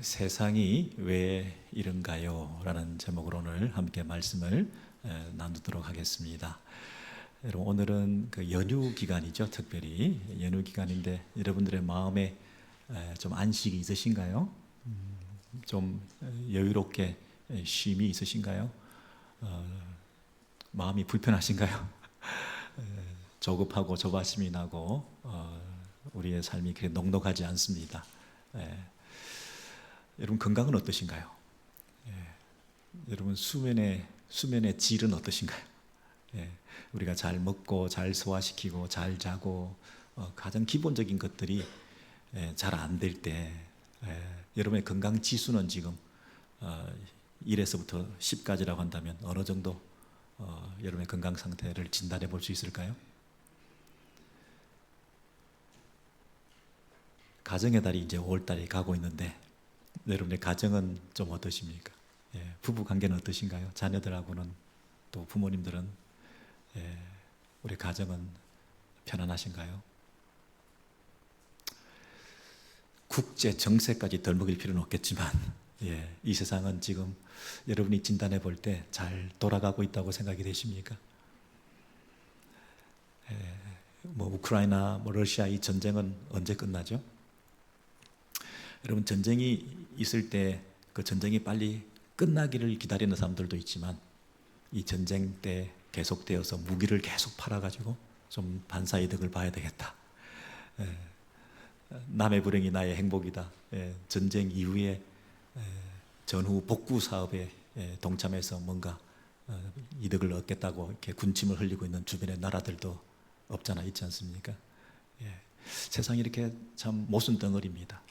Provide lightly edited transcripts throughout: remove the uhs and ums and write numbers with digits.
세상이 왜 이런가요? 라는 제목으로 오늘 함께 말씀을 나누도록 하겠습니다. 여러분, 오늘은 그 연휴 기간이죠. 특별히 연휴 기간인데 여러분들의 마음에 좀 안식이 있으신가요? 좀 여유롭게 쉼이 있으신가요? 마음이 불편하신가요? 조급하고 조바심이 나고 우리의 삶이 그렇게 넉넉하지 않습니다. 여러분, 건강은 어떠신가요? 여러분, 수면의 질은 어떠신가요? 우리가 잘 먹고 잘 소화시키고 잘 자고 가장 기본적인 것들이 잘 안 될 때 여러분의 건강 지수는 지금 1에서부터 10까지라고 한다면 어느 정도 여러분의 건강 상태를 진단해 볼 수 있을까요? 가정의 달이 이제 5월달에 가고 있는데 여러분의 가정은 좀 어떠십니까? 부부 관계는 어떠신가요? 자녀들하고는, 또 부모님들은 우리 가정은 편안하신가요? 국제 정세까지 덜 먹일 필요는 없겠지만 이 세상은 지금 여러분이 진단해 볼 때 잘 돌아가고 있다고 생각이 되십니까? 우크라이나, 러시아 이 전쟁은 언제 끝나죠? 여러분, 전쟁이 있을 때 그 전쟁이 빨리 끝나기를 기다리는 사람들도 있지만 이 전쟁 때 계속되어서 무기를 계속 팔아가지고 좀 반사이득을 봐야 되겠다. 남의 불행이 나의 행복이다. 전쟁 이후에 전후 복구 사업에 동참해서 뭔가 이득을 얻겠다고 이렇게 군침을 흘리고 있는 주변의 나라들도 없잖아 있지 않습니까? 세상이 이렇게 참 모순 덩어리입니다.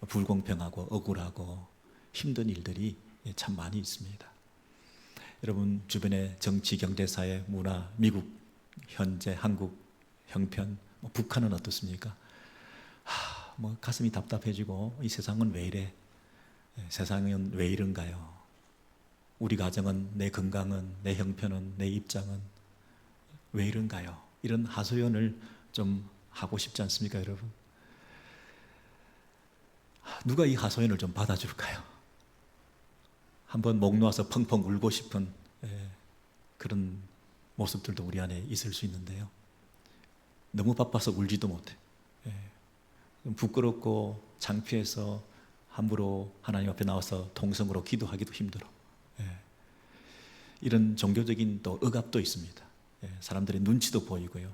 불공평하고 억울하고 힘든 일들이 참 많이 있습니다. 여러분, 주변의 정치, 경제, 사회, 문화, 미국, 현재, 한국, 형편, 북한은 어떻습니까? 가슴이 답답해지고 이 세상은 왜 이래? 세상은 왜 이런가요? 우리 가정은, 내 건강은, 내 형편은, 내 입장은 왜 이런가요? 이런 하소연을 좀 하고 싶지 않습니까, 여러분? 누가 이 하소연을 좀 받아줄까요? 한번 목 놓아서 펑펑 울고 싶은 그런 모습들도 우리 안에 있을 수 있는데요. 너무 바빠서 울지도 못해. 부끄럽고 창피해서 함부로 하나님 앞에 나와서 통성으로 기도하기도 힘들어. 이런 종교적인 또 억압도 있습니다. 사람들의 눈치도 보이고요.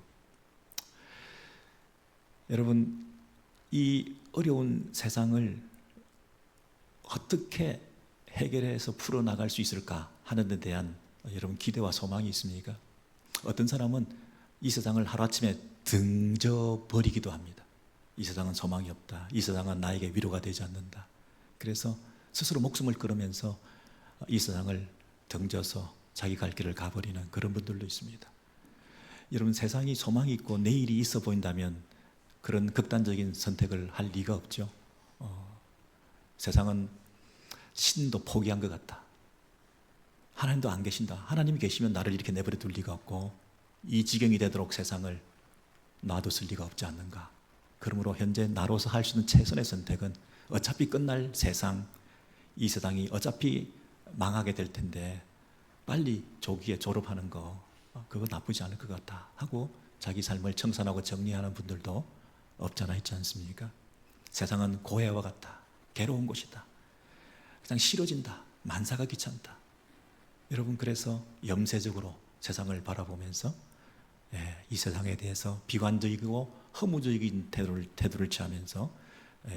여러분, 이 어려운 세상을 어떻게 해결해서 풀어나갈 수 있을까 하는 데 대한 여러분 기대와 소망이 있습니까? 어떤 사람은 이 세상을 하루아침에 등져버리기도 합니다. 이 세상은 소망이 없다. 이 세상은 나에게 위로가 되지 않는다. 그래서 스스로 목숨을 끊으면서 이 세상을 등져서 자기 갈 길을 가버리는 그런 분들도 있습니다. 여러분, 세상이 소망이 있고 내일이 있어 보인다면 그런 극단적인 선택을 할 리가 없죠. 세상은 신도 포기한 것 같다. 하나님도 안 계신다. 하나님이 계시면 나를 이렇게 내버려 둘 리가 없고 이 지경이 되도록 세상을 놔뒀을 리가 없지 않는가. 그러므로 현재 나로서 할 수 있는 최선의 선택은 어차피 끝날 세상, 이 세상이 어차피 망하게 될 텐데 빨리 조기에 졸업하는 거, 그거 나쁘지 않을 것 같다 하고 자기 삶을 청산하고 정리하는 분들도 없잖아 있지 않습니까? 세상은 고해와 같다. 괴로운 곳이다. 그냥 싫어진다. 만사가 귀찮다. 여러분, 그래서 염세적으로 세상을 바라보면서 이 세상에 대해서 비관적이고 허무적인 태도를 취하면서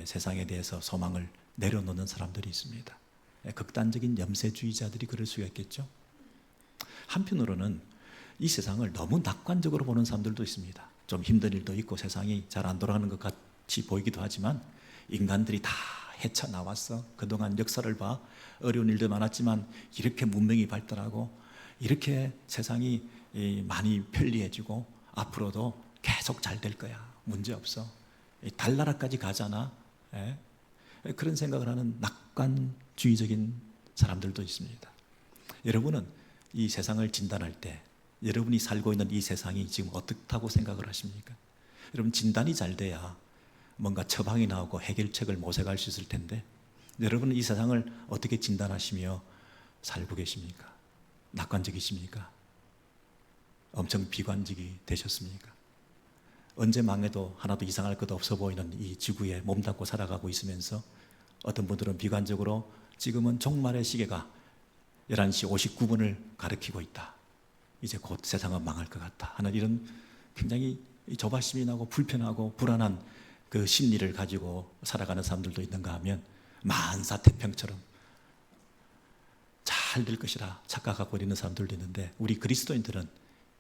세상에 대해서 소망을 내려놓는 사람들이 있습니다. 극단적인 염세주의자들이 그럴 수가 있겠죠. 한편으로는 이 세상을 너무 낙관적으로 보는 사람들도 있습니다. 좀 힘든 일도 있고 세상이 잘 안 돌아가는 것 같이 보이기도 하지만 인간들이 다 헤쳐나왔어. 그동안 역사를 봐. 어려운 일도 많았지만 이렇게 문명이 발달하고 이렇게 세상이 많이 편리해지고 앞으로도 계속 잘 될 거야. 문제없어. 달나라까지 가잖아. 그런 생각을 하는 낙관주의적인 사람들도 있습니다. 여러분은 이 세상을 진단할 때 여러분이 살고 있는 이 세상이 지금 어떻다고 생각을 하십니까? 여러분, 진단이 잘 돼야 뭔가 처방이 나오고 해결책을 모색할 수 있을 텐데, 여러분은 이 세상을 어떻게 진단하시며 살고 계십니까? 낙관적이십니까? 엄청 비관적이 되셨습니까? 언제 망해도 하나도 이상할 것 없어 보이는 이 지구에 몸담고 살아가고 있으면서 어떤 분들은 비관적으로 지금은 종말의 시계가 11시 59분을 가리키고 있다. 이제 곧 세상은 망할 것 같다 하는 이런 굉장히 조바심이 나고 불편하고 불안한 그 심리를 가지고 살아가는 사람들도 있는가 하면 만사태평처럼 잘 될 것이라 착각하고 있는 사람들도 있는데, 우리 그리스도인들은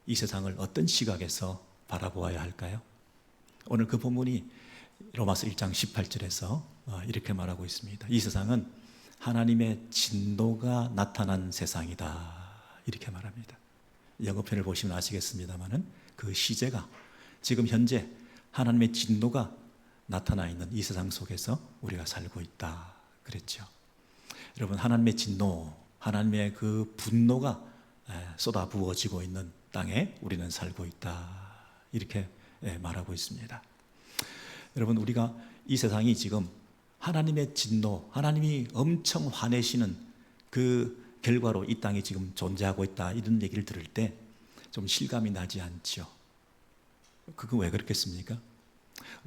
이 세상을 어떤 시각에서 바라보아야 할까요? 오늘 그 본문이 로마서 1장 18절에서 이렇게 말하고 있습니다. 이 세상은 하나님의 진노가 나타난 세상이다, 이렇게 말합니다. 영어편을 보시면 아시겠습니다마는 그 시제가 지금 현재 하나님의 진노가 나타나 있는 이 세상 속에서 우리가 살고 있다 그랬죠. 여러분, 하나님의 진노, 하나님의 그 분노가 쏟아 부어지고 있는 땅에 우리는 살고 있다, 이렇게 말하고 있습니다. 여러분, 우리가 이 세상이 지금 하나님의 진노, 하나님이 엄청 화내시는 그 결과로 이 땅이 지금 존재하고 있다, 이런 얘기를 들을 때 좀 실감이 나지 않죠. 그건 왜 그렇겠습니까?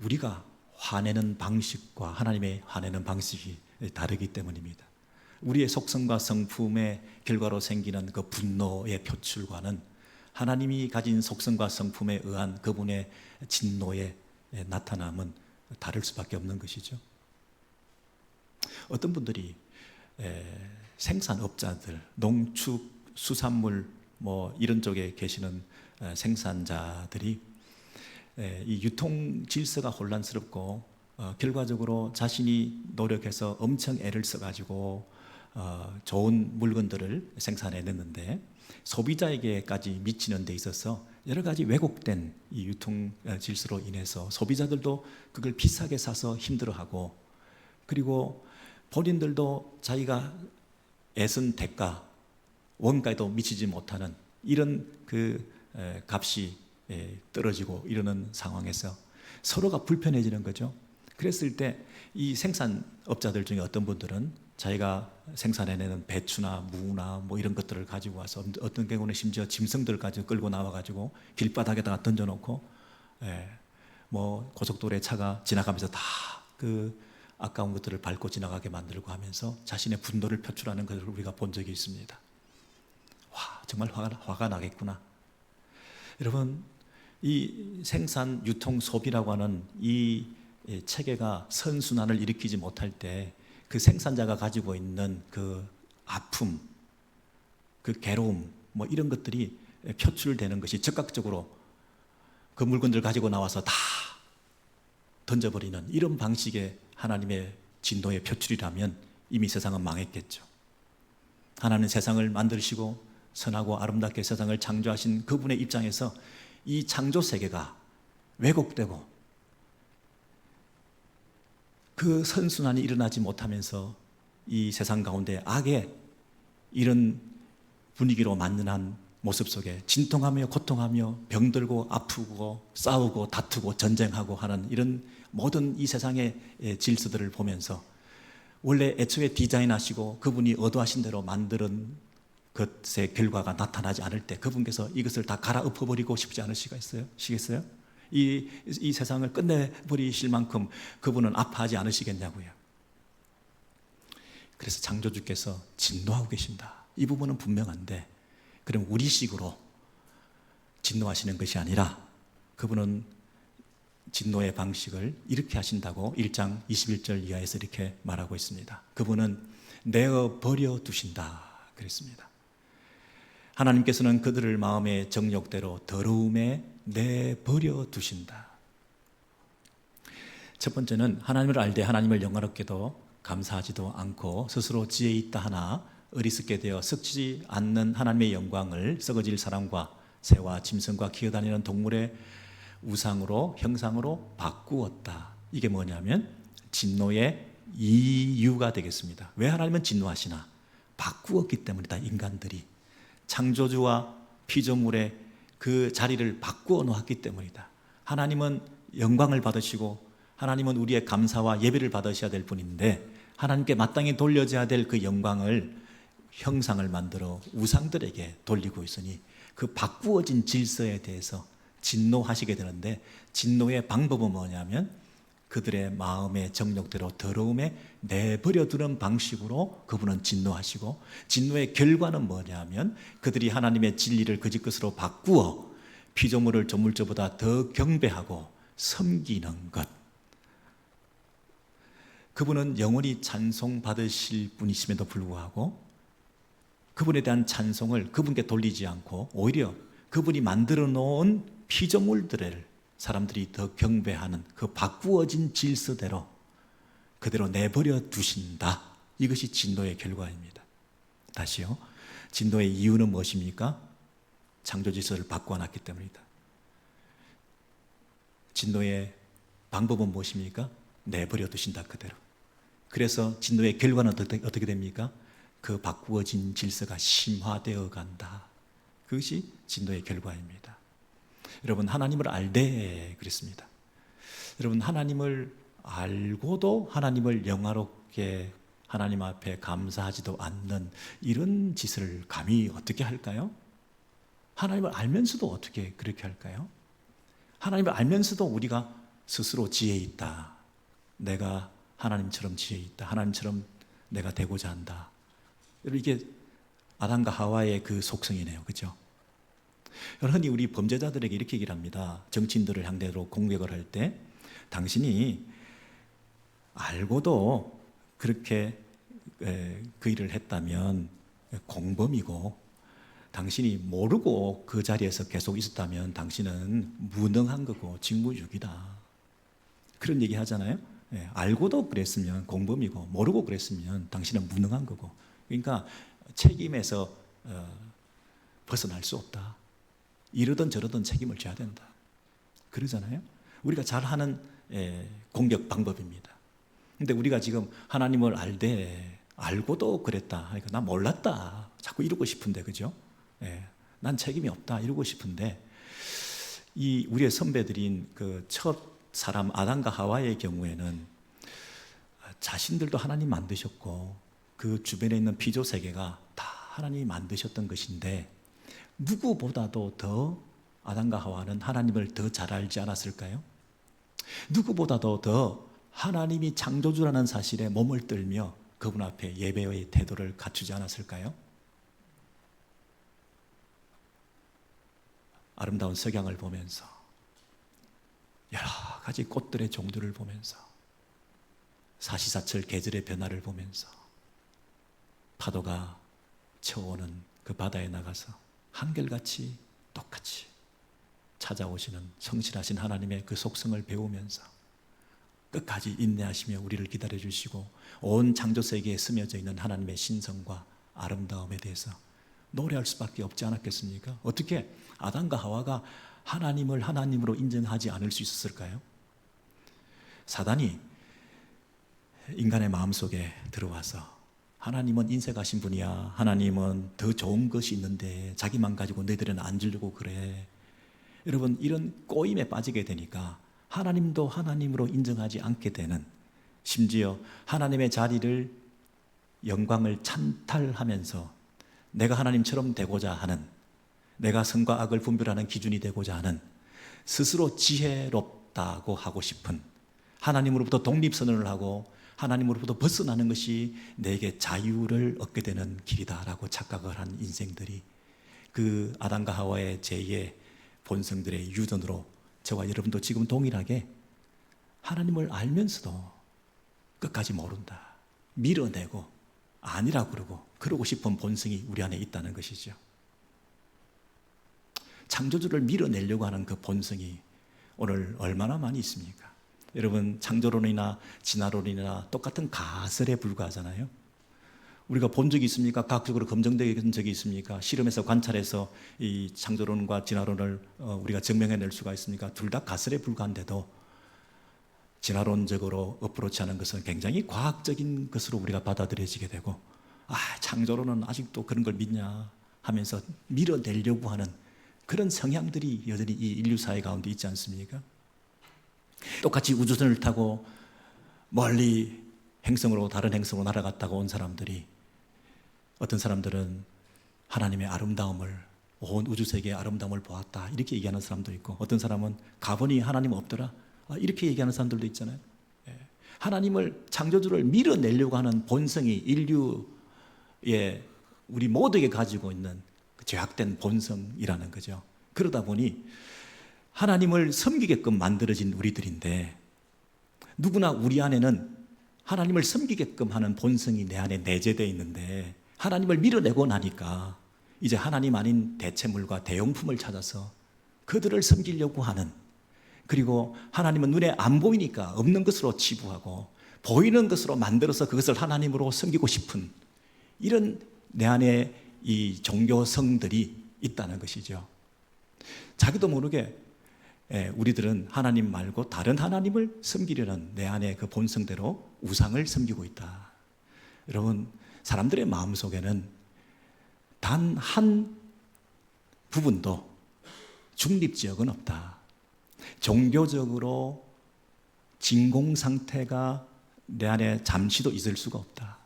우리가 화내는 방식과 하나님의 화내는 방식이 다르기 때문입니다. 우리의 속성과 성품의 결과로 생기는 그 분노의 표출과는 하나님이 가진 속성과 성품에 의한 그분의 진노의 나타남은 다를 수밖에 없는 것이죠. 어떤 분들이 생산업자들, 농축, 수산물 뭐 이런 쪽에 계시는 생산자들이 이 유통 질서가 혼란스럽고 결과적으로 자신이 노력해서 엄청 애를 써가지고 좋은 물건들을 생산해냈는데 소비자에게까지 미치는 데 있어서 여러 가지 왜곡된 이 유통 질서로 인해서 소비자들도 그걸 비싸게 사서 힘들어하고, 그리고 본인들도 자기가 애쓴 대가, 원가에도 미치지 못하는 이런 그 값이 떨어지고 이러는 상황에서 서로가 불편해지는 거죠. 그랬을 때 이 생산업자들 중에 어떤 분들은 자기가 생산해내는 배추나 무나 뭐 이런 것들을 가지고 와서, 어떤 경우는 심지어 짐승들까지 끌고 나와가지고 길바닥에다가 던져놓고 뭐 고속도로에 차가 지나가면서 다 그 아까운 것들을 밟고 지나가게 만들고 하면서 자신의 분노를 표출하는 것을 우리가 본 적이 있습니다. 와, 정말 화가 나겠구나. 여러분, 이 생산, 유통, 소비라고 하는 이 체계가 선순환을 일으키지 못할 때 그 생산자가 가지고 있는 그 아픔, 그 괴로움, 뭐 이런 것들이 표출되는 것이 즉각적으로 그 물건들 가지고 나와서 다 던져버리는 이런 방식의 하나님의 진노의 표출이라면 이미 세상은 망했겠죠. 하나님은 세상을 만드시고 선하고 아름답게 세상을 창조하신 그분의 입장에서 이 창조 세계가 왜곡되고 그 선순환이 일어나지 못하면서 이 세상 가운데 악의 이런 분위기로 만연한 모습 속에 진통하며 고통하며 병들고 아프고 싸우고 다투고 전쟁하고 하는 이런 모든 이 세상의 질서들을 보면서 원래 애초에 디자인하시고 그분이 의도하신 대로 만드는 것의 결과가 나타나지 않을 때 그분께서 이것을 다 갈아엎어버리고 싶지 않으시겠어요? 이 세상을 끝내버리실 만큼 그분은 아파하지 않으시겠냐고요. 그래서 창조주께서 진노하고 계신다, 이 부분은 분명한데, 그럼 우리식으로 진노하시는 것이 아니라 그분은 진노의 방식을 이렇게 하신다고 1장 21절 이하에서 이렇게 말하고 있습니다. 그분은 내어 버려 두신다 그랬습니다. 하나님께서는 그들을 마음의 정욕대로 더러움에 내버려 두신다. 첫 번째는 하나님을 알되 하나님을 영화롭게도 감사하지도 않고 스스로 지혜 있다 하나 어리석게 되어 썩지 않는 하나님의 영광을 썩어질 사람과 새와 짐승과 기어다니는 동물의 우상으로 형상으로 바꾸었다. 이게 뭐냐면 진노의 이유가 되겠습니다. 왜 하나님은 진노하시나? 바꾸었기 때문이다. 인간들이 창조주와 피조물의 그 자리를 바꾸어 놓았기 때문이다. 하나님은 영광을 받으시고 하나님은 우리의 감사와 예배를 받으셔야 될 분인데 하나님께 마땅히 돌려져야 될 그 영광을 형상을 만들어 우상들에게 돌리고 있으니 그 바꾸어진 질서에 대해서 진노하시게 되는데, 진노의 방법은 뭐냐면 그들의 마음의 정욕대로 더러움에 내버려 두는 방식으로 그분은 진노하시고, 진노의 결과는 뭐냐면 그들이 하나님의 진리를 거짓 것으로 바꾸어 피조물을 조물주보다 더 경배하고 섬기는 것. 그분은 영원히 찬송받으실 분이심에도 불구하고 그분에 대한 찬송을 그분께 돌리지 않고 오히려 그분이 만들어 놓은 피조물들을 사람들이 더 경배하는 그 바꾸어진 질서대로 그대로 내버려 두신다. 이것이 진노의 결과입니다. 다시요. 진노의 이유는 무엇입니까? 창조 질서를 바꿔놨기 때문이다. 진노의 방법은 무엇입니까? 내버려 두신다, 그대로. 그래서 진노의 결과는 어떻게 됩니까? 그 바꾸어진 질서가 심화되어 간다. 그것이 진노의 결과입니다. 여러분, 하나님을 알되 그랬습니다. 여러분, 하나님을 알고도 하나님을 영화롭게 하나님 앞에 감사하지도 않는 이런 짓을 감히 어떻게 할까요? 하나님을 알면서도 어떻게 그렇게 할까요? 하나님을 알면서도 우리가 스스로 지혜 있다, 내가 하나님처럼 지혜 있다, 하나님처럼 내가 되고자 한다. 이게 아담과 하와의 그 속성이네요. 그렇죠? 흔히 우리 범죄자들에게 이렇게 얘기를 합니다. 정치인들을 상대로 공격을 할 때, 당신이 알고도 그렇게 그 일을 했다면 공범이고, 당신이 모르고 그 자리에서 계속 있었다면 당신은 무능한 거고 직무유기다. 그런 얘기 하잖아요. 알고도 그랬으면 공범이고 모르고 그랬으면 당신은 무능한 거고, 그러니까 책임에서 벗어날 수 없다. 이러든 저러든 책임을 져야 된다. 그러잖아요. 우리가 잘 하는 공격 방법입니다. 근데 우리가 지금 하나님을 알되 알고도 그랬다, 그러니까 나 몰랐다 자꾸 이러고 싶은데, 그죠? 난 책임이 없다 이러고 싶은데, 이 우리의 선배들인 그 첫 사람 아담과 하와의 경우에는 자신들도 하나님 만드셨고 그 주변에 있는 피조 세계가 다 하나님이 만드셨던 것인데, 누구보다도 더 아담과 하와는 하나님을 더 잘 알지 않았을까요? 누구보다도 더 하나님이 창조주라는 사실에 몸을 떨며 그분 앞에 예배의 태도를 갖추지 않았을까요? 아름다운 석양을 보면서, 여러 가지 꽃들의 종류를 보면서, 사시사철 계절의 변화를 보면서, 파도가 쳐오는 그 바다에 나가서 한결같이 똑같이 찾아오시는 성실하신 하나님의 그 속성을 배우면서 끝까지 인내하시며 우리를 기다려주시고 온 창조세계에 스며져 있는 하나님의 신성과 아름다움에 대해서 노래할 수밖에 없지 않았겠습니까? 어떻게 아담과 하와가 하나님을 하나님으로 인정하지 않을 수 있었을까요? 사단이 인간의 마음속에 들어와서 하나님은 인색하신 분이야, 하나님은 더 좋은 것이 있는데 자기만 가지고 너희들은 안 주려고 그래. 여러분, 이런 꼬임에 빠지게 되니까 하나님도 하나님으로 인정하지 않게 되는, 심지어 하나님의 자리를, 영광을 찬탈하면서 내가 하나님처럼 되고자 하는, 내가 선과 악을 분별하는 기준이 되고자 하는, 스스로 지혜롭다고 하고 싶은, 하나님으로부터 독립선언을 하고 하나님으로부터 벗어나는 것이 내게 자유를 얻게 되는 길이다라고 착각을 한 인생들이 그 아담과 하와의 제2의 본성들의 유전으로 저와 여러분도 지금 동일하게 하나님을 알면서도 끝까지 모른다, 밀어내고 아니라고 그러고 싶은 본성이 우리 안에 있다는 것이죠. 창조주를 밀어내려고 하는 그 본성이 오늘 얼마나 많이 있습니까? 여러분, 창조론이나 진화론이나 똑같은 가설에 불과하잖아요. 우리가 본 적이 있습니까? 과학적으로 검증된 적이 있습니까? 실험에서 관찰해서 이 창조론과 진화론을 우리가 증명해낼 수가 있습니까? 둘 다 가설에 불과한데도 진화론적으로 어프로치하는 것은 굉장히 과학적인 것으로 우리가 받아들여지게 되고, 창조론은 아직도 그런 걸 믿냐 하면서 밀어내려고 하는 그런 성향들이 여전히 이 인류 사회 가운데 있지 않습니까? 똑같이 우주선을 타고 멀리 행성으로 다른 행성으로 날아갔다가 온 사람들이 어떤 사람들은 하나님의 아름다움을 온 우주세계의 아름다움을 보았다 이렇게 얘기하는 사람도 있고 어떤 사람은 가보니 하나님 없더라 이렇게 얘기하는 사람들도 있잖아요. 하나님을 창조주를 밀어내려고 하는 본성이 인류의 우리 모두에게 가지고 있는 그 죄악된 본성이라는 거죠. 그러다 보니 하나님을 섬기게끔 만들어진 우리들인데 누구나 우리 안에는 하나님을 섬기게끔 하는 본성이 내 안에 내재되어 있는데 하나님을 밀어내고 나니까 이제 하나님 아닌 대체물과 대용품을 찾아서 그들을 섬기려고 하는, 그리고 하나님은 눈에 안 보이니까 없는 것으로 치부하고 보이는 것으로 만들어서 그것을 하나님으로 섬기고 싶은 이런 내 안에 이 종교성들이 있다는 것이죠. 자기도 모르게 우리들은 하나님 말고 다른 하나님을 섬기려는 내 안의 그 본성대로 우상을 섬기고 있다. 여러분, 사람들의 마음속에는 단 한 부분도 중립지역은 없다. 종교적으로 진공 상태가 내 안에 잠시도 있을 수가 없다.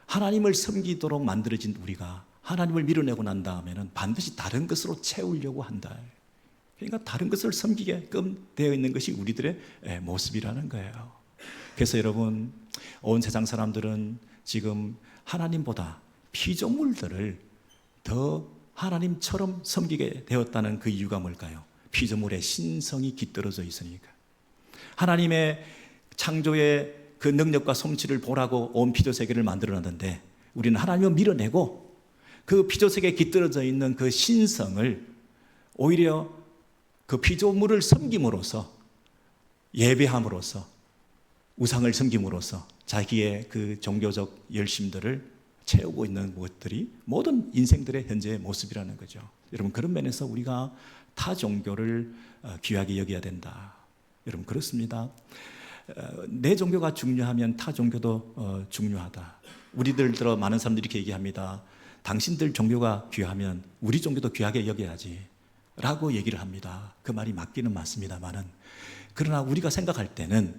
하나님을 섬기도록 만들어진 우리가 하나님을 밀어내고 난 다음에는 반드시 다른 것으로 채우려고 한다. 그러니까 다른 것을 섬기게끔 되어 있는 것이 우리들의 모습이라는 거예요. 그래서 여러분, 온 세상 사람들은 지금 하나님보다 피조물들을 더 하나님처럼 섬기게 되었다는 그 이유가 뭘까요? 피조물의 신성이 깃들어져 있으니까. 하나님의 창조의 그 능력과 솜씨를 보라고 온 피조세계를 만들어놨는데 우리는 하나님을 밀어내고 그 피조세계에 깃들어져 있는 그 신성을 오히려 그 피조물을 섬김으로써, 예배함으로써, 우상을 섬김으로써 자기의 그 종교적 열심들을 채우고 있는 것들이 모든 인생들의 현재의 모습이라는 거죠. 여러분, 그런 면에서 우리가 타 종교를 귀하게 여겨야 된다. 여러분, 그렇습니다. 내 종교가 중요하면 타 종교도 중요하다. 우리들 들어 많은 사람들이 이렇게 얘기합니다. 당신들 종교가 귀하면 우리 종교도 귀하게 여겨야지 라고 얘기를 합니다. 그 말이 맞기는 맞습니다만은, 그러나 우리가 생각할 때는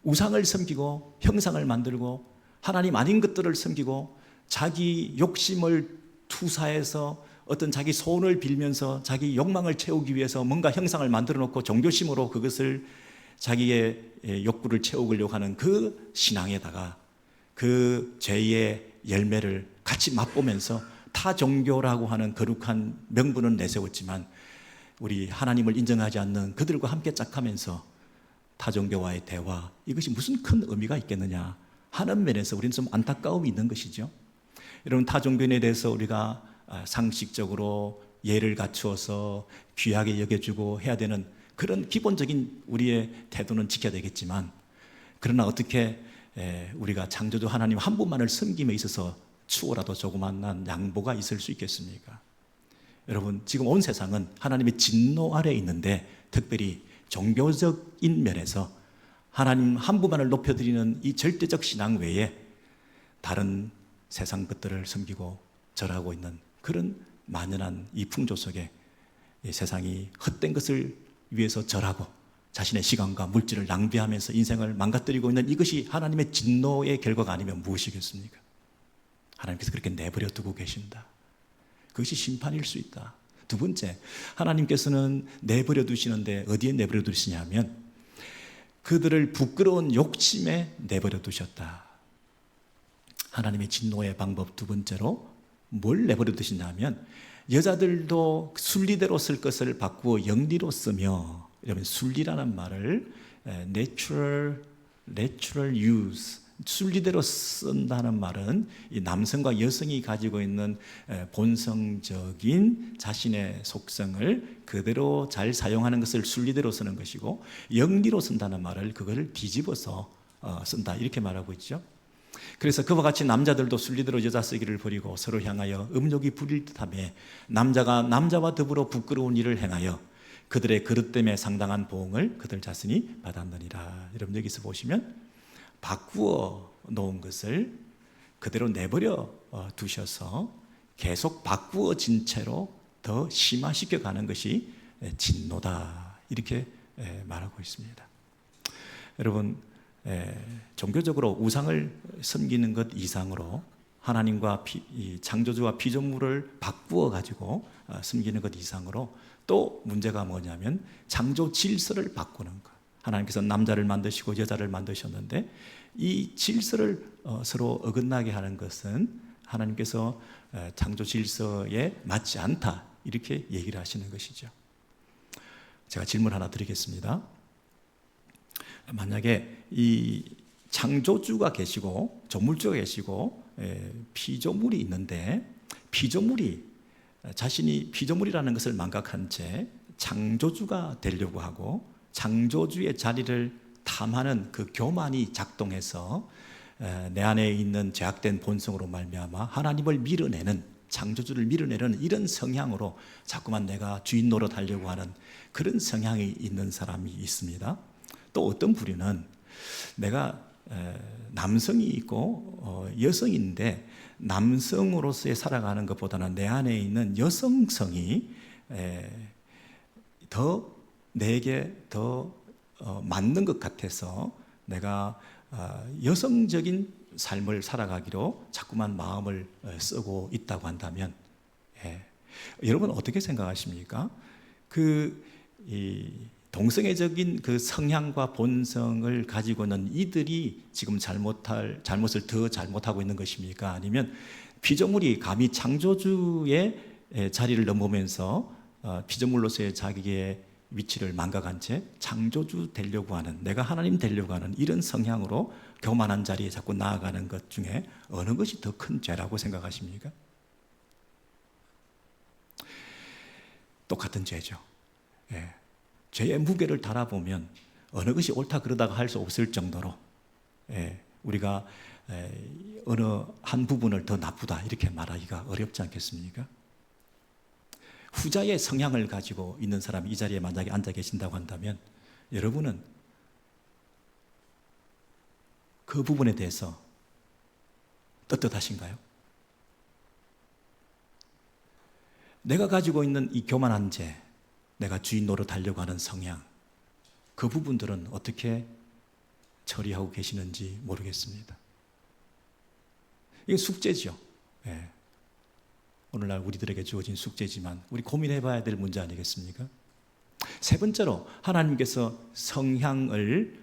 우상을 섬기고 형상을 만들고 하나님 아닌 것들을 섬기고 자기 욕심을 투사해서 어떤 자기 소원을 빌면서 자기 욕망을 채우기 위해서 뭔가 형상을 만들어 놓고 종교심으로 그것을 자기의 욕구를 채우려고 하는 그 신앙에다가 그 죄의 열매를 같이 맛보면서 타 종교라고 하는 거룩한 명분은 내세웠지만 우리 하나님을 인정하지 않는 그들과 함께 짝하면서 타 종교와의 대화, 이것이 무슨 큰 의미가 있겠느냐 하는 면에서 우리는 좀 안타까움이 있는 것이죠. 여러분, 타 종교에 대해서 우리가 상식적으로 예를 갖추어서 귀하게 여겨주고 해야 되는 그런 기본적인 우리의 태도는 지켜야 되겠지만, 그러나 어떻게 우리가 창조주 하나님 한 분만을 섬김에 있어서 추호라도 조그만한 양보가 있을 수 있겠습니까? 여러분, 지금 온 세상은 하나님의 진노 아래에 있는데 특별히 종교적인 면에서 하나님 한 분만을 높여드리는 이 절대적 신앙 외에 다른 세상 것들을 섬기고 절하고 있는 그런 만연한 이 풍조 속에 이 세상이 헛된 것을 위해서 절하고 자신의 시간과 물질을 낭비하면서 인생을 망가뜨리고 있는 이것이 하나님의 진노의 결과가 아니면 무엇이겠습니까? 하나님께서 그렇게 내버려 두고 계신다. 그것이 심판일 수 있다. 두 번째, 하나님께서는 내버려 두시는데 어디에 내버려 두시냐면 그들을 부끄러운 욕심에 내버려 두셨다. 하나님의 진노의 방법 두 번째로 뭘 내버려 두시냐면 여자들도 순리대로 쓸 것을 바꾸어 영리로 쓰며, 여러분, 순리라는 말을 natural use, 순리대로 쓴다는 말은 이 남성과 여성이 가지고 있는 본성적인 자신의 속성을 그대로 잘 사용하는 것을 순리대로 쓰는 것이고, 영리로 쓴다는 말을 그거를 뒤집어서 쓴다, 이렇게 말하고 있죠. 그래서 그와 같이 남자들도 순리대로 여자 쓰기를 버리고 서로 향하여 음욕이 부릴 듯하며 남자가 남자와 더불어 부끄러운 일을 행하여 그들의 그릇됨에 상당한 보응을 그들 자신이 받았느니라. 여러분, 여기서 보시면 바꾸어 놓은 것을 그대로 내버려 두셔서 계속 바꾸어진 채로 더 심화시켜 가는 것이 진노다, 이렇게 말하고 있습니다. 여러분, 종교적으로 우상을 섬기는 것 이상으로 하나님과 창조주와 피조물을 바꾸어 가지고 섬기는 것 이상으로 또 문제가 뭐냐면 창조 질서를 바꾸는 것. 하나님께서 남자를 만드시고 여자를 만드셨는데 이 질서를 서로 어긋나게 하는 것은 하나님께서 창조 질서에 맞지 않다, 이렇게 얘기를 하시는 것이죠. 제가 질문 하나 드리겠습니다. 만약에 이 창조주가 계시고 조물주가 계시고 피조물이 있는데 피조물이 자신이 피조물이라는 것을 망각한 채 창조주가 되려고 하고 창조주의 자리를 탐하는 그 교만이 작동해서 내 안에 있는 죄악된 본성으로 말미암아 하나님을 밀어내는, 창조주를 밀어내는 이런 성향으로 자꾸만 내가 주인 노릇하려고 하는 그런 성향이 있는 사람이 있습니다. 또 어떤 부류는 내가 남성이 있고 여성인데 남성으로서의 살아가는 것보다는 내 안에 있는 여성성이 더 내게 더 맞는 것 같아서 내가 여성적인 삶을 살아가기로 자꾸만 마음을 쓰고 있다고 한다면, 여러분 어떻게 생각하십니까? 동성애적인 그 성향과 본성을 가지고 있는 이들이 지금 잘못을 더 잘못하고 있는 것입니까? 아니면 피조물이 감히 창조주의 자리를 넘으면서 피조물로서의 자기의 위치를 망각한 채 창조주 되려고 하는, 내가 하나님 되려고 하는 이런 성향으로 교만한 자리에 자꾸 나아가는 것 중에 어느 것이 더 큰 죄라고 생각하십니까? 똑같은 죄죠. 죄의 무게를 달아보면 어느 것이 옳다 그러다가 할 수 없을 정도로 우리가 어느 한 부분을 더 나쁘다 이렇게 말하기가 어렵지 않겠습니까? 후자의 성향을 가지고 있는 사람이 이 자리에 만약에 앉아 계신다고 한다면 여러분은 그 부분에 대해서 떳떳하신가요? 내가 가지고 있는 이 교만한 죄, 내가 주인 노릇하려고 하는 성향, 그 부분들은 어떻게 처리하고 계시는지 모르겠습니다. 이게 숙제죠. 오늘날 우리들에게 주어진 숙제지만 우리 고민해 봐야 될 문제 아니겠습니까? 세 번째로 하나님께서 성향을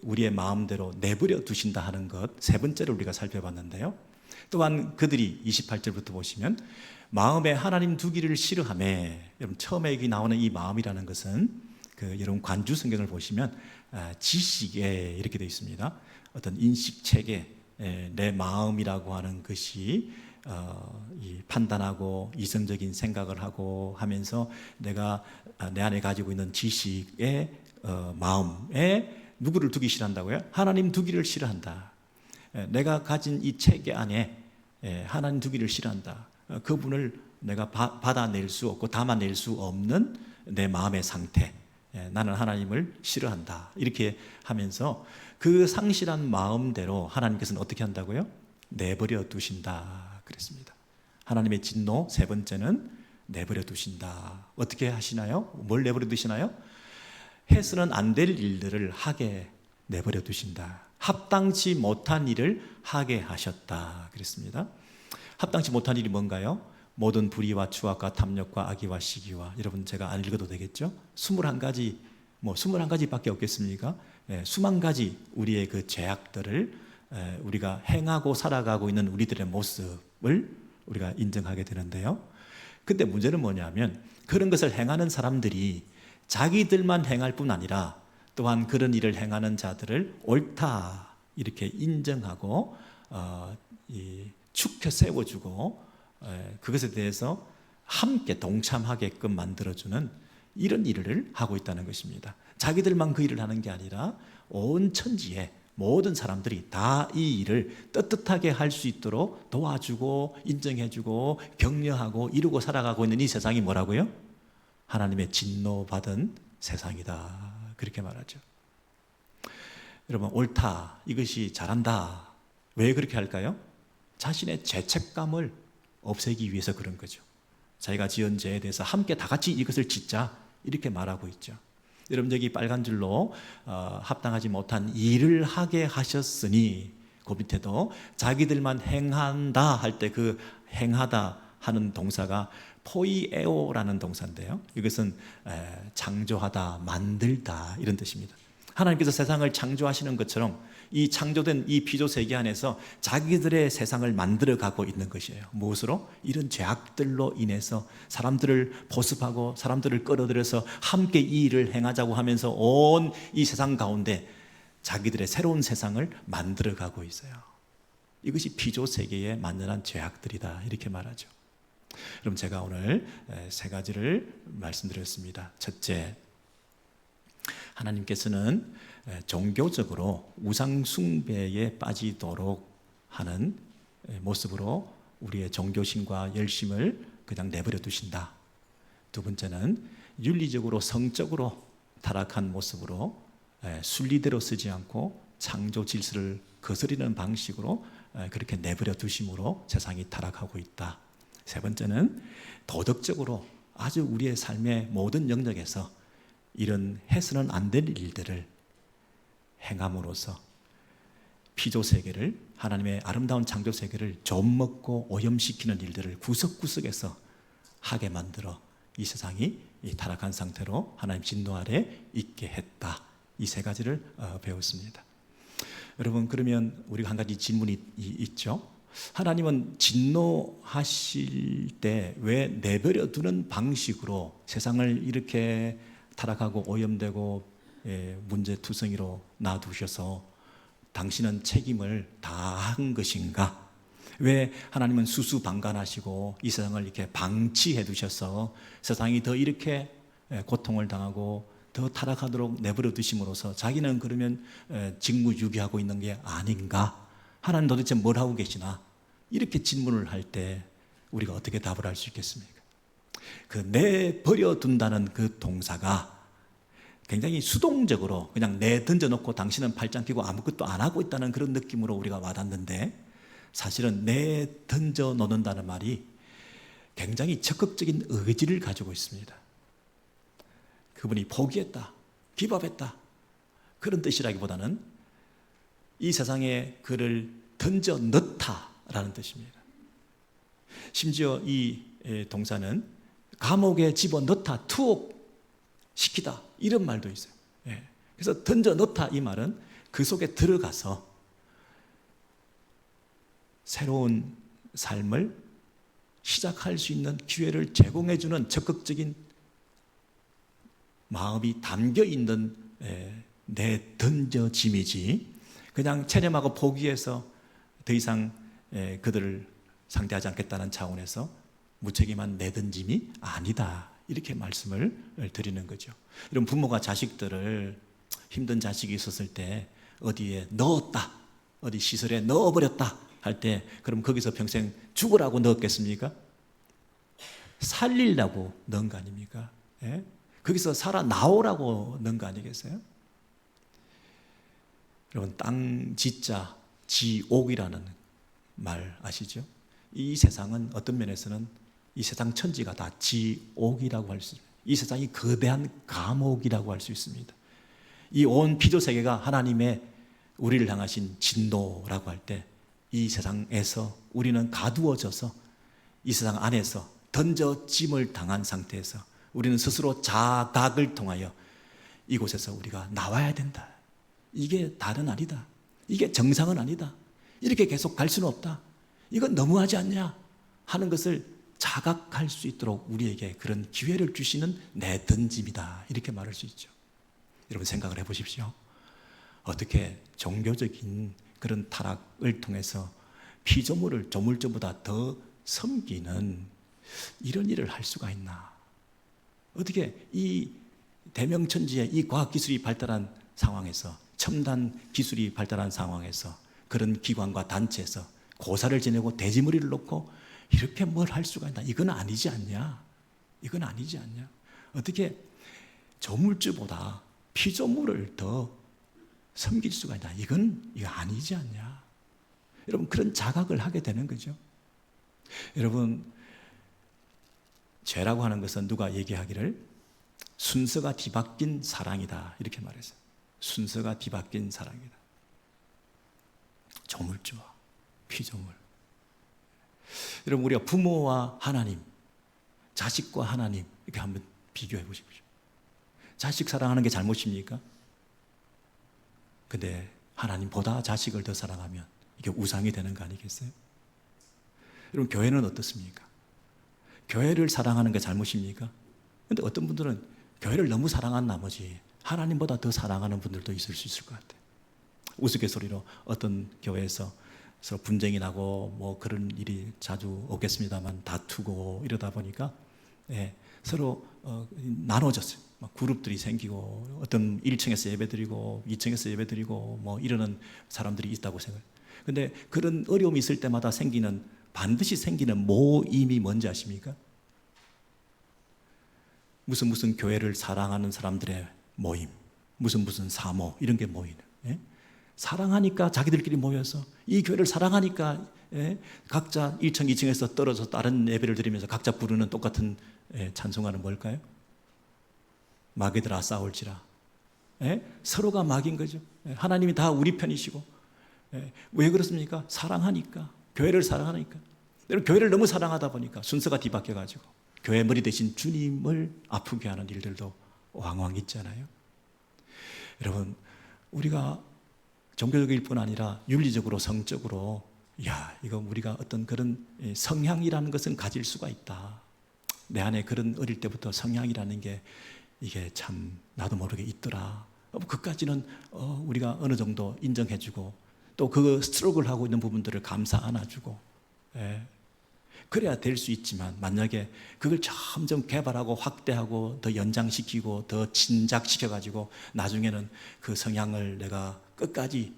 우리의 마음대로 내버려 두신다 하는 것, 세 번째로 우리가 살펴봤는데요. 또한 그들이 28절부터 보시면 마음에 하나님 두기를 싫어하며, 여러분 처음에 여기 나오는 이 마음이라는 것은 여러분 관주 성경을 보시면 지식에 이렇게 되어 있습니다. 어떤 인식 체계, 내 마음이라고 하는 것이 이 판단하고 이성적인 생각을 하고 하면서 내가 내 안에 가지고 있는 지식의 마음에 누구를 두기 싫어한다고요? 하나님 두기를 싫어한다. 내가 가진 이 체계 안에 하나님 두기를 싫어한다. 그분을 내가 받아낼 수 없고 담아낼 수 없는 내 마음의 상태, 나는 하나님을 싫어한다. 이렇게 하면서 그 상실한 마음대로 하나님께서는 어떻게 한다고요? 내버려 두신다 그랬습니다. 하나님의 진노 세 번째는 내버려 두신다. 어떻게 하시나요? 뭘 내버려 두시나요? 해서는 안 될 일들을 하게 내버려 두신다. 합당치 못한 일을 하게 하셨다 그랬습니다. 합당치 못한 일이 뭔가요? 모든 불의와 추악과 탐욕과 악의와 시기와, 여러분 제가 안 읽어도 되겠죠? 21가지, 21가지밖에 없겠습니까? 수만 가지 우리의 그 죄악들을 우리가 행하고 살아가고 있는 우리들의 모습을 우리가 인정하게 되는데요. 근데 문제는 뭐냐면 그런 것을 행하는 사람들이 자기들만 행할 뿐 아니라 또한 그런 일을 행하는 자들을 옳다 이렇게 인정하고 축혀 세워주고 그것에 대해서 함께 동참하게끔 만들어주는 이런 일을 하고 있다는 것입니다. 자기들만 그 일을 하는 게 아니라 온 천지에 모든 사람들이 다 이 일을 떳떳하게 할 수 있도록 도와주고 인정해주고 격려하고 이루고 살아가고 있는 이 세상이 뭐라고요? 하나님의 진노받은 세상이다 그렇게 말하죠. 여러분 옳다, 이것이 잘한다, 왜 그렇게 할까요? 자신의 죄책감을 없애기 위해서 그런 거죠. 자기가 지은 죄에 대해서 함께 다 같이 이것을 짓자 이렇게 말하고 있죠. 여러분 여기 빨간 줄로 합당하지 못한 일을 하게 하셨으니, 그 밑에도 자기들만 행한다 할 때 그 행하다 하는 동사가 포이에오라는 동사인데요, 이것은 창조하다, 만들다 이런 뜻입니다. 하나님께서 세상을 창조하시는 것처럼 이 창조된 이 피조 세계 안에서 자기들의 세상을 만들어 가고 있는 것이에요. 무엇으로? 이런 죄악들로 인해서 사람들을 보습하고 사람들을 끌어들여서 함께 이 일을 행하자고 하면서 온 이 세상 가운데 자기들의 새로운 세상을 만들어 가고 있어요. 이것이 피조 세계에 만연한 죄악들이다, 이렇게 말하죠. 그럼 제가 오늘 세 가지를 말씀드렸습니다. 첫째, 하나님께서는 종교적으로 우상 숭배에 빠지도록 하는 모습으로 우리의 종교심과 열심을 그냥 내버려 두신다. 두 번째는 윤리적으로 성적으로 타락한 모습으로 순리대로 쓰지 않고 창조 질서를 거스리는 방식으로 그렇게 내버려 두심으로 세상이 타락하고 있다. 세 번째는 도덕적으로 아주 우리의 삶의 모든 영역에서 이런 해서는 안 될 일들을 행함으로써 피조 세계를, 하나님의 아름다운 창조 세계를 좀먹고 오염시키는 일들을 구석구석에서 하게 만들어 이 세상이 이 타락한 상태로 하나님 진노 아래 있게 했다. 이 세 가지를 배웠습니다. 여러분, 그러면 우리가 한 가지 질문이 있죠. 하나님은 진노하실 때 왜 내버려 두는 방식으로 세상을 이렇게 타락하고 오염되고 문제투성이로 놔두셔서 당신은 책임을 다한 것인가? 왜 하나님은 수수방관하시고 이 세상을 이렇게 방치해 두셔서 세상이 더 이렇게 고통을 당하고 더 타락하도록 내버려 두심으로써 자기는 그러면 직무유기하고 있는 게 아닌가? 하나님 도대체 뭘 하고 계시나? 이렇게 질문을 할 때 우리가 어떻게 답을 할 수 있겠습니까? 그 내버려 둔다는 그 동사가 굉장히 수동적으로 그냥 내던져놓고 당신은 팔짱 끼고 아무것도 안 하고 있다는 그런 느낌으로 우리가 와닿는데, 사실은 내던져 놓는다는 말이 굉장히 적극적인 의지를 가지고 있습니다. 그분이 포기했다, 기밥했다, 그런 뜻이라기보다는 이 세상에 그를 던져 넣다라는 뜻입니다. 심지어 이 동사는 감옥에 집어넣다, 투옥시키다 이런 말도 있어요. 그래서 던져 넣다 이 말은 그 속에 들어가서 새로운 삶을 시작할 수 있는 기회를 제공해 주는 적극적인 마음이 담겨 있는 내던져짐이지, 그냥 체념하고 포기해서 더 이상 그들을 상대하지 않겠다는 차원에서 무책임한 내던짐이 아니다, 이렇게 말씀을 드리는 거죠. 이런 부모가 자식들을, 힘든 자식이 있었을 때 어디에 넣었다, 어디 시설에 넣어버렸다 할 때 그럼 거기서 평생 죽으라고 넣었겠습니까? 살리려고 넣은 거 아닙니까? 거기서 살아 나오라고 넣은 거 아니겠어요? 여러분, 땅 지자 지옥이라는 말 아시죠? 이 세상은 어떤 면에서는 이 세상 천지가 다 지옥이라고 할 수 있습니다. 이 세상이 거대한 감옥이라고 할 수 있습니다. 이 온 피조 세계가 하나님의 우리를 향하신 진노라고 할 때 이 세상에서 우리는 가두어져서 이 세상 안에서 던져짐을 당한 상태에서 우리는 스스로 자각을 통하여 이곳에서 우리가 나와야 된다. 이게 다른 아니다. 이게 정상은 아니다. 이렇게 계속 갈 수는 없다. 이건 너무하지 않냐 하는 것을 자각할 수 있도록 우리에게 그런 기회를 주시는 내던짐이다, 이렇게 말할 수 있죠. 여러분, 생각을 해보십시오. 어떻게 종교적인 그런 타락을 통해서 피조물을 조물주보다 더 섬기는 이런 일을 할 수가 있나? 어떻게 이 대명천지에 이 과학기술이 발달한 상황에서, 첨단 기술이 발달한 상황에서 그런 기관과 단체에서 고사를 지내고 돼지머리를 놓고 이렇게 뭘 할 수가 있나? 이건 아니지 않냐? 이건 아니지 않냐? 어떻게 조물주보다 피조물을 더 섬길 수가 있나? 이거 아니지 않냐? 여러분, 그런 자각을 하게 되는 거죠. 여러분, 죄라고 하는 것은 누가 얘기하기를 순서가 뒤바뀐 사랑이다 이렇게 말했어요. 순서가 뒤바뀐 사랑이다. 조물주와 피조물. 여러분 우리가 부모와 하나님, 자식과 하나님 이렇게 한번 비교해 보십시오. 자식 사랑하는 게 잘못입니까? 근데 하나님보다 자식을 더 사랑하면 이게 우상이 되는 거 아니겠어요? 여러분 교회는 어떻습니까? 교회를 사랑하는 게 잘못입니까? 근데 어떤 분들은 교회를 너무 사랑한 나머지 하나님보다 더 사랑하는 분들도 있을 수 있을 것 같아요. 우스갯소리로 어떤 교회에서 서로 분쟁이 나고 뭐 그런 일이 자주 오겠습니다만 다투고 이러다 보니까 서로 나눠졌어요. 막 그룹들이 생기고 어떤 1층에서 예배드리고 2층에서 예배드리고 뭐 이러는 사람들이 있다고 생각해요. 근데 그런 어려움이 있을 때마다 반드시 생기는 모임이 뭔지 아십니까? 무슨 교회를 사랑하는 사람들의 모임, 무슨 사모 이런 게 모이는. 사랑하니까 자기들끼리 모여서 이 교회를 사랑하니까 각자 1층, 2층에서 떨어져 다른 예배를 드리면서 각자 부르는 똑같은 찬송가는 뭘까요? 마귀들아 싸울지라. 서로가 마귀인 거죠. 하나님이 다 우리 편이시고. 왜 그렇습니까? 사랑하니까. 교회를 사랑하니까. 교회를 너무 사랑하다 보니까 순서가 뒤바뀌어가지고 교회 머리 대신 주님을 아프게 하는 일들도 왕왕 있잖아요. 여러분 우리가 종교적일 뿐 아니라 윤리적으로 성적으로 이거 우리가 어떤 그런 성향이라는 것은 가질 수가 있다. 내 안에 그런 어릴 때부터 성향이라는 게 이게 참 나도 모르게 있더라. 그까지는 우리가 어느 정도 인정해주고 또 그 스트러글 하고 있는 부분들을 감사 안아주고 그래야 될 수 있지만 만약에 그걸 점점 개발하고 확대하고 더 연장시키고 더 진작시켜가지고 나중에는 그 성향을 내가 끝까지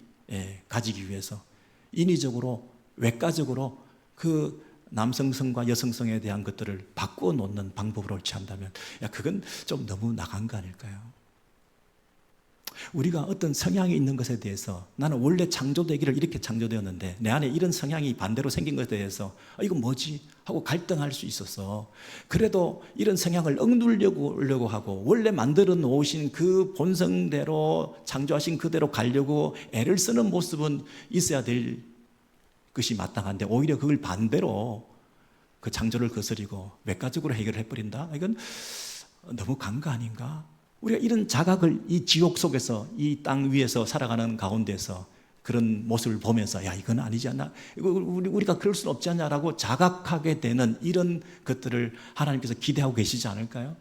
가지기 위해서 인위적으로 외과적으로 그 남성성과 여성성에 대한 것들을 바꾸어 놓는 방법으로 취한다면 그건 좀 너무 나간 거 아닐까요? 우리가 어떤 성향이 있는 것에 대해서 나는 원래 창조되기를 이렇게 창조되었는데 내 안에 이런 성향이 반대로 생긴 것에 대해서 이거 뭐지? 하고 갈등할 수 있어서 그래도 이런 성향을 억누르려고 하고 원래 만들어 놓으신 그 본성대로 창조하신 그대로 가려고 애를 쓰는 모습은 있어야 될 것이 마땅한데 오히려 그걸 반대로 그 창조를 거스리고 외과적으로 해결해버린다? 이건 너무 간 거 아닌가? 우리가 이런 자각을 이 지옥 속에서 이 땅 위에서 살아가는 가운데서 그런 모습을 보면서 이건 아니지 않나? 우리가 그럴 수는 없지 않냐라고 자각하게 되는 이런 것들을 하나님께서 기대하고 계시지 않을까요?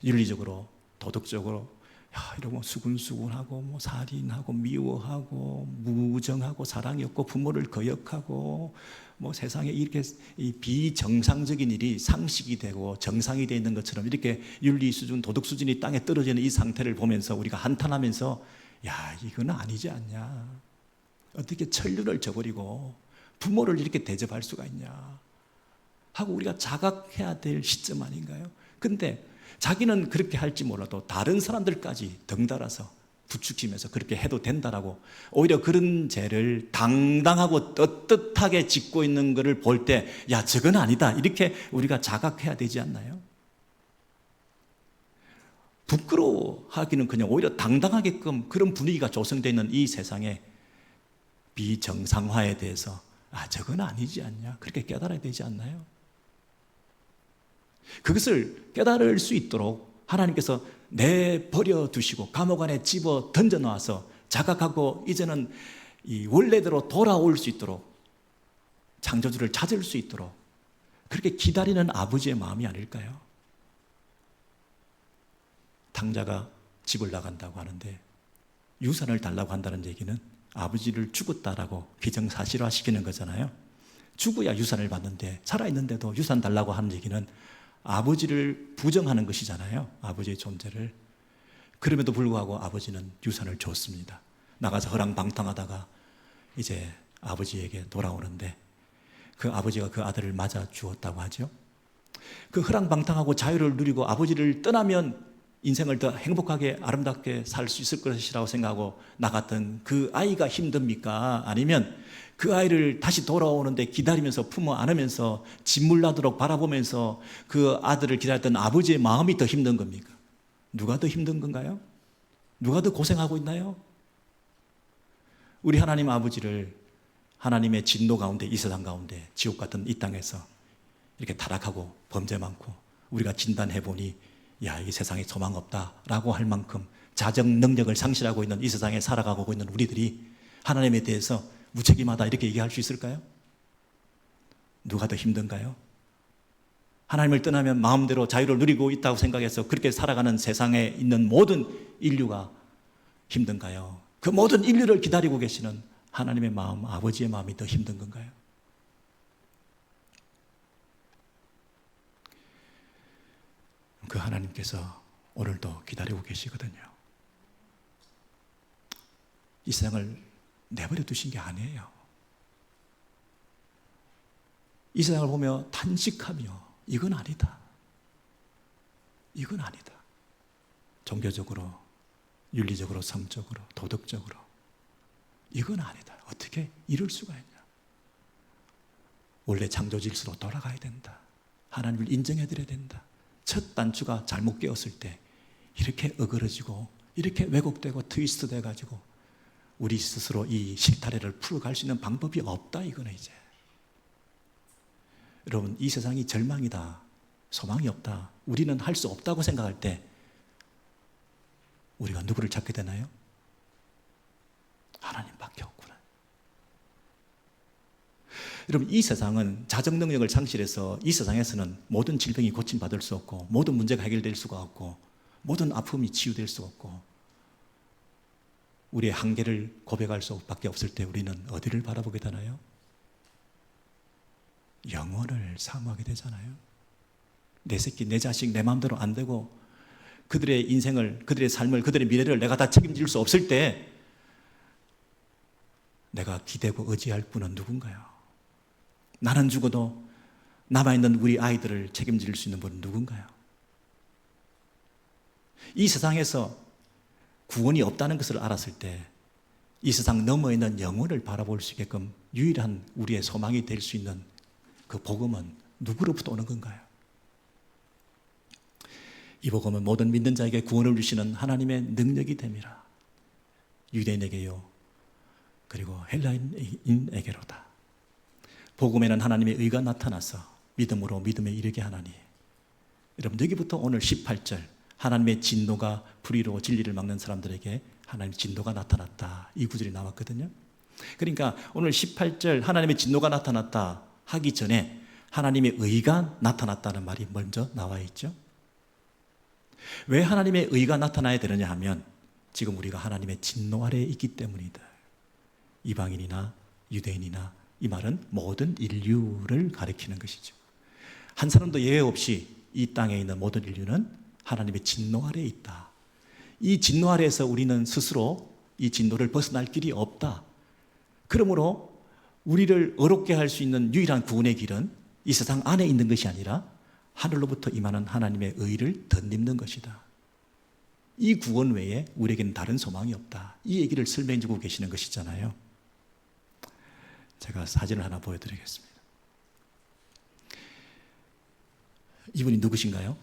윤리적으로 도덕적으로 이러고 수군수군하고 뭐 살인하고 미워하고 무정하고 사랑이 없고 부모를 거역하고 뭐 세상에 이렇게 이 비정상적인 일이 상식이 되고 정상이 되어 있는 것처럼 이렇게 윤리 수준, 도덕 수준이 땅에 떨어지는 이 상태를 보면서 우리가 한탄하면서 이건 아니지 않냐? 어떻게 천륜을 저버리고 부모를 이렇게 대접할 수가 있냐? 하고 우리가 자각해야 될 시점 아닌가요? 근데 자기는 그렇게 할지 몰라도 다른 사람들까지 덩달아서 부추기면서 그렇게 해도 된다라고 오히려 그런 죄를 당당하고 떳떳하게 짓고 있는 것을 볼 때 저건 아니다 이렇게 우리가 자각해야 되지 않나요? 부끄러워하기는 그냥 오히려 당당하게끔 그런 분위기가 조성되어 있는 이 세상에 비정상화에 대해서 저건 아니지 않냐 그렇게 깨달아야 되지 않나요? 그것을 깨달을 수 있도록 하나님께서 내버려 두시고 감옥 안에 집어 던져 놔서 자각하고 이제는 이 원래대로 돌아올 수 있도록 창조주를 찾을 수 있도록 그렇게 기다리는 아버지의 마음이 아닐까요? 탕자가 집을 나간다고 하는데 유산을 달라고 한다는 얘기는 아버지를 죽었다라고 기정사실화시키는 거잖아요. 죽어야 유산을 받는데 살아있는데도 유산 달라고 하는 얘기는 아버지를 부정하는 것이잖아요. 아버지의 존재를. 그럼에도 불구하고 아버지는 유산을 줬습니다. 나가서 허랑방탕하다가 이제 아버지에게 돌아오는데 그 아버지가 그 아들을 맞아 주었다고 하죠. 그 허랑방탕하고 자유를 누리고 아버지를 떠나면 인생을 더 행복하게 아름답게 살 수 있을 것이라고 생각하고 나갔던 그 아이가 힘듭니까? 아니면 그 아이를 다시 돌아오는데 기다리면서 품어 안으면서 진물 나도록 바라보면서 그 아들을 기다렸던 아버지의 마음이 더 힘든 겁니까? 누가 더 힘든 건가요? 누가 더 고생하고 있나요? 우리 하나님 아버지를 하나님의 진노 가운데, 이 세상 가운데, 지옥 같은 이 땅에서 이렇게 타락하고 범죄 많고 우리가 진단해 보니 야, 이 세상에 소망 없다라고 할 만큼 자정 능력을 상실하고 있는 이 세상에 살아가고 있는 우리들이 하나님에 대해서 무책임하다 이렇게 얘기할 수 있을까요? 누가 더 힘든가요? 하나님을 떠나면 마음대로 자유를 누리고 있다고 생각해서 그렇게 살아가는 세상에 있는 모든 인류가 힘든가요? 그 모든 인류를 기다리고 계시는 하나님의 마음, 아버지의 마음이 더 힘든 건가요? 그 하나님께서 오늘도 기다리고 계시거든요. 이 세상을 내버려 두신 게 아니에요. 이 세상을 보며 탄식하며 이건 아니다. 이건 아니다. 종교적으로, 윤리적으로, 성적으로, 도덕적으로 이건 아니다. 어떻게 이럴 수가 있냐. 원래 창조 질서로 돌아가야 된다. 하나님을 인정해드려야 된다. 첫 단추가 잘못 깨었을 때 이렇게 어그러지고 이렇게 왜곡되고 트위스트 돼가지고 우리 스스로 이 실타래를 풀어갈 수 있는 방법이 없다 이거는 이제. 여러분 이 세상이 절망이다. 소망이 없다. 우리는 할 수 없다고 생각할 때 우리가 누구를 찾게 되나요? 하나님밖에 없구나. 여러분 이 세상은 자정 능력을 상실해서 이 세상에서는 모든 질병이 고침받을 수 없고 모든 문제가 해결될 수가 없고 모든 아픔이 치유될 수 없고 우리의 한계를 고백할 수밖에 없을 때 우리는 어디를 바라보게 되나요? 영혼을 사모하게 되잖아요. 내 새끼, 내 자식, 내 마음대로 안 되고 그들의 인생을, 그들의 삶을, 그들의 미래를 내가 다 책임질 수 없을 때 내가 기대고 의지할 분은 누군가요? 나는 죽어도 남아있는 우리 아이들을 책임질 수 있는 분은 누군가요? 이 세상에서 구원이 없다는 것을 알았을 때 이 세상 너머에 있는 영혼을 바라볼 수 있게끔 유일한 우리의 소망이 될 수 있는 그 복음은 누구로부터 오는 건가요? 이 복음은 모든 믿는 자에게 구원을 주시는 하나님의 능력이 됨이라. 유대인에게요 그리고 헬라인에게로다. 복음에는 하나님의 의가 나타나서 믿음으로 믿음에 이르게 하나니. 여러분 여기부터 오늘 18절 하나님의 진노가 불의로 진리를 막는 사람들에게 하나님의 진노가 나타났다. 이 구절이 나왔거든요. 그러니까 오늘 18절 하나님의 진노가 나타났다 하기 전에 하나님의 의가 나타났다는 말이 먼저 나와 있죠. 왜 하나님의 의가 나타나야 되느냐 하면 지금 우리가 하나님의 진노 아래에 있기 때문이다. 이방인이나 유대인이나 이 말은 모든 인류를 가리키는 것이죠. 한 사람도 예외 없이 이 땅에 있는 모든 인류는 하나님의 진노 아래에 있다. 이 진노 아래에서 우리는 스스로 이 진노를 벗어날 길이 없다. 그러므로 우리를 어렵게 할 수 있는 유일한 구원의 길은 이 세상 안에 있는 것이 아니라 하늘로부터 임하는 하나님의 의를 덧입는 것이다. 이 구원 외에 우리에게는 다른 소망이 없다. 이 얘기를 설명해 주고 계시는 것이잖아요. 제가 사진을 하나 보여드리겠습니다. 이분이 누구신가요?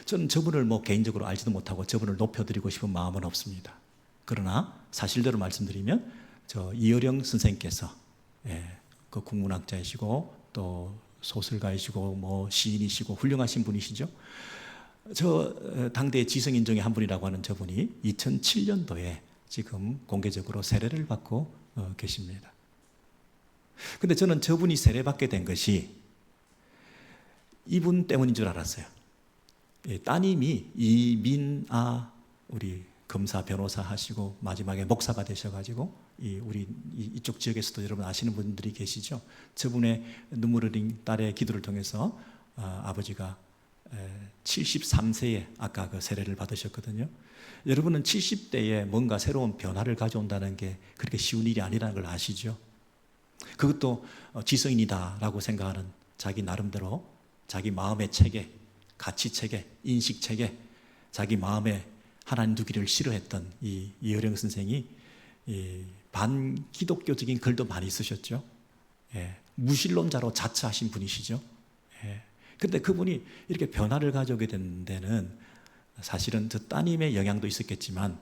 저는 저분을 개인적으로 알지도 못하고 저분을 높여드리고 싶은 마음은 없습니다. 그러나 사실대로 말씀드리면 저 이어령 선생님께서 그 국문학자이시고 또 소설가이시고 시인이시고 훌륭하신 분이시죠. 저 당대의 지성인 중에 한 분이라고 하는 저분이 2007년도에 지금 공개적으로 세례를 받고 계십니다. 근데 저는 저분이 세례받게 된 것이 이분 때문인 줄 알았어요. 따님이 이민아 우리 검사 변호사 하시고 마지막에 목사가 되셔가지고 우리 이쪽 지역에서도 여러분 아시는 분들이 계시죠. 저분의 눈물 흘린 딸의 기도를 통해서 아버지가 73세에 아까 그 세례를 받으셨거든요. 여러분은 70대에 뭔가 새로운 변화를 가져온다는 게 그렇게 쉬운 일이 아니라는 걸 아시죠? 그것도 지성인이다라고 생각하는 자기 나름대로 자기 마음의 체계 가치체계, 인식체계, 자기 마음에 하나님 두기를 싫어했던 이 이어령 선생이 이 반기독교적인 글도 많이 쓰셨죠. 예, 무신론자로 자처하신 분이시죠. 예, 근데 그분이 이렇게 변화를 가져오게 된 데는 사실은 저 따님의 영향도 있었겠지만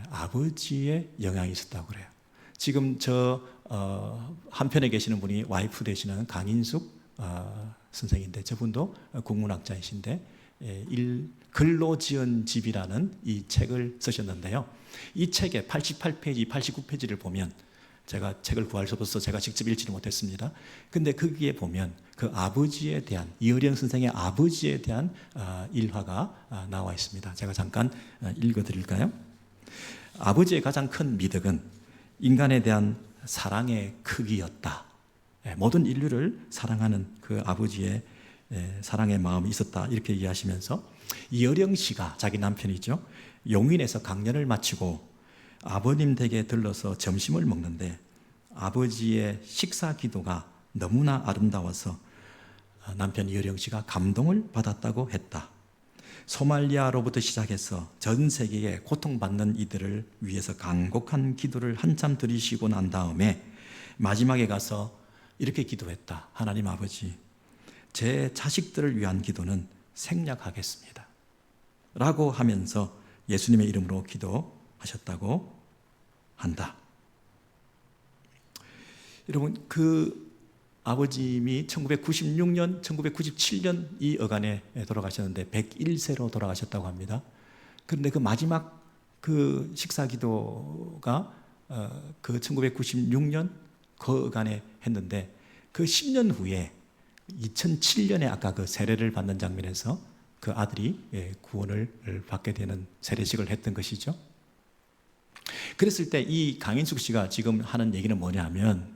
아버지의 영향이 있었다고 그래요. 지금 한편에 계시는 분이 와이프 되시는 강인숙 선생인데, 저분도 국문학자이신데 글로 지은 집이라는 이 책을 쓰셨는데요. 이 책의 88페이지, 89페이지를 보면, 제가 책을 구할 수 없어서 제가 직접 읽지는 못했습니다. 근데 거기에 보면 그 아버지에 대한, 이어령 선생의 아버지에 대한 일화가 나와 있습니다. 제가 잠깐 읽어드릴까요? 아버지의 가장 큰 미덕은 인간에 대한 사랑의 크기였다. 모든 인류를 사랑하는 그 아버지의 사랑의 마음이 있었다, 이렇게 이해하시면서, 이어령 씨가, 자기 남편이죠, 용인에서 강연을 마치고 아버님 댁에 들러서 점심을 먹는데 아버지의 식사 기도가 너무나 아름다워서 남편 이어령 씨가 감동을 받았다고 했다. 소말리아로부터 시작해서 전 세계에 고통받는 이들을 위해서 간곡한 기도를 한참 들이쉬고 난 다음에 마지막에 가서 이렇게 기도했다. 하나님 아버지, 제 자식들을 위한 기도는 생략하겠습니다 라고 하면서 예수님의 이름으로 기도하셨다고 한다. 여러분, 그 아버님이 1996년, 1997년 이 어간에 돌아가셨는데 101세로 돌아가셨다고 합니다. 그런데 그 마지막 그 식사 기도가 그 1996년 그 어간에 했는데, 그 10년 후에 2007년에 아까 그 세례를 받는 장면에서 그 아들이 구원을 받게 되는 세례식을 했던 것이죠. 그랬을 때 이 강인숙 씨가 지금 하는 얘기는 뭐냐면,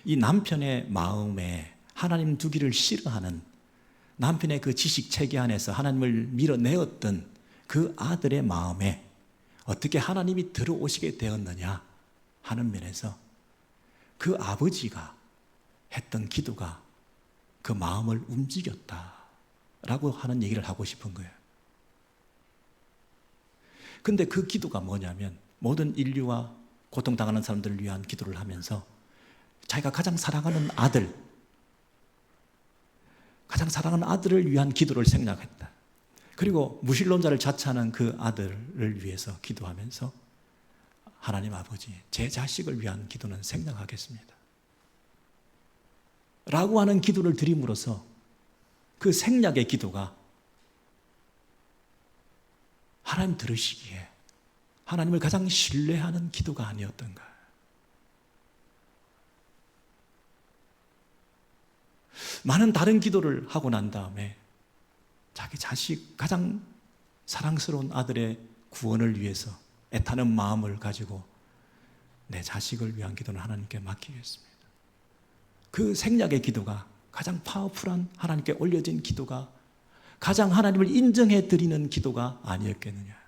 이 남편의 마음에 하나님 두기를 싫어하는, 남편의 그 지식 체계 안에서 하나님을 밀어내었던 그 아들의 마음에 어떻게 하나님이 들어오시게 되었느냐 하는 면에서 그 아버지가 했던 기도가 그 마음을 움직였다라고 하는 얘기를 하고 싶은 거예요. 근데 그 기도가 뭐냐면, 모든 인류와 고통당하는 사람들을 위한 기도를 하면서 자기가 가장 사랑하는 아들, 가장 사랑하는 아들을 위한 기도를 생각했다. 그리고 무신론자를 자처하는 그 아들을 위해서 기도하면서 하나님 아버지, 제 자식을 위한 기도는 생략하겠습니다 라고 하는 기도를 드림으로써 그 생략의 기도가 하나님 들으시기에 하나님을 가장 신뢰하는 기도가 아니었던가. 많은 다른 기도를 하고 난 다음에 자기 자식, 가장 사랑스러운 아들의 구원을 위해서 애타는 마음을 가지고 내 자식을 위한 기도는 하나님께 맡기겠습니다. 그 생략의 기도가 가장 파워풀한, 하나님께 올려진 기도가, 가장 하나님을 인정해 드리는 기도가 아니었겠느냐.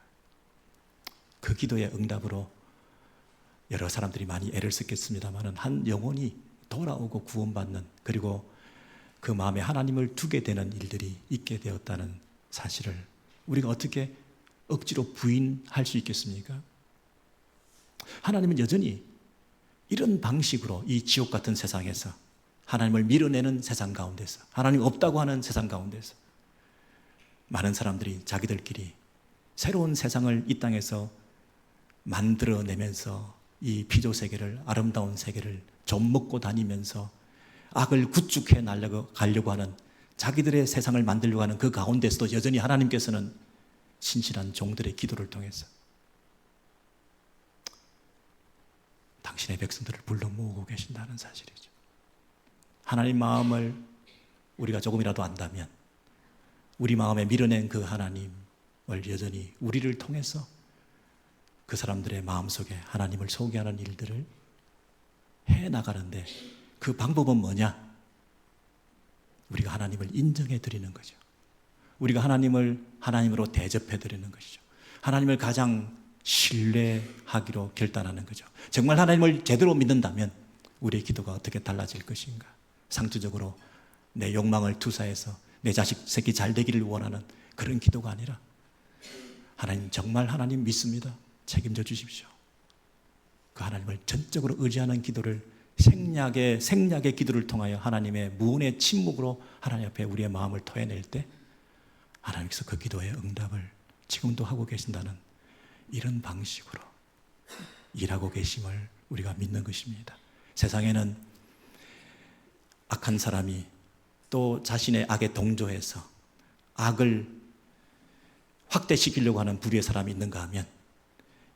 그 기도의 응답으로 여러 사람들이 많이 애를 썼겠습니다만 한 영혼이 돌아오고 구원받는, 그리고 그 마음에 하나님을 두게 되는 일들이 있게 되었다는 사실을 우리가 어떻게 억지로 부인할 수 있겠습니까? 하나님은 여전히 이런 방식으로 이 지옥 같은 세상에서, 하나님을 밀어내는 세상 가운데서, 하나님 없다고 하는 세상 가운데서 많은 사람들이 자기들끼리 새로운 세상을 이 땅에서 만들어내면서 이 피조 세계를, 아름다운 세계를 좀 먹고 다니면서 악을 구축해 가려고 하는, 자기들의 세상을 만들려고 하는 그 가운데서도 여전히 하나님께서는 신실한 종들의 기도를 통해서 당신의 백성들을 불러 모으고 계신다는 사실이죠. 하나님 마음을 우리가 조금이라도 안다면 우리 마음에 밀어낸 그 하나님을 여전히 우리를 통해서 그 사람들의 마음속에 하나님을 소개하는 일들을 해나가는데, 그 방법은 뭐냐? 우리가 하나님을 인정해 드리는 거죠. 우리가 하나님을 하나님으로 대접해 드리는 것이죠. 하나님을 가장 신뢰하기로 결단하는 거죠. 정말 하나님을 제대로 믿는다면 우리의 기도가 어떻게 달라질 것인가? 상투적으로 내 욕망을 투사해서 내 자식 새끼 잘 되기를 원하는 그런 기도가 아니라 하나님, 정말 하나님 믿습니다. 책임져 주십시오. 그 하나님을 전적으로 의지하는 기도를 생략의 기도를 통하여 하나님의 무은의 침묵으로 하나님 앞에 우리의 마음을 토해낼 때 하나님께서 그 기도의 응답을 지금도 하고 계신다는 이런 방식으로 일하고 계심을 우리가 믿는 것입니다. 세상에는 악한 사람이 또 자신의 악에 동조해서 악을 확대시키려고 하는 불의의 사람이 있는가 하면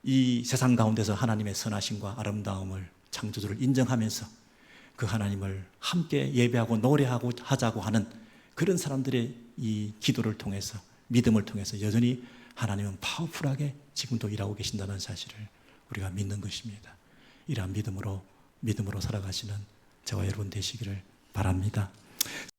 이 세상 가운데서 하나님의 선하심과 아름다움을 창조주를 인정하면서 그 하나님을 함께 예배하고 노래하고 하자고 하는 그런 사람들의 이 기도를 통해서, 믿음을 통해서 여전히 하나님은 파워풀하게 지금도 일하고 계신다는 사실을 우리가 믿는 것입니다. 이러한 믿음으로 살아가시는 저와 여러분 되시기를 바랍니다.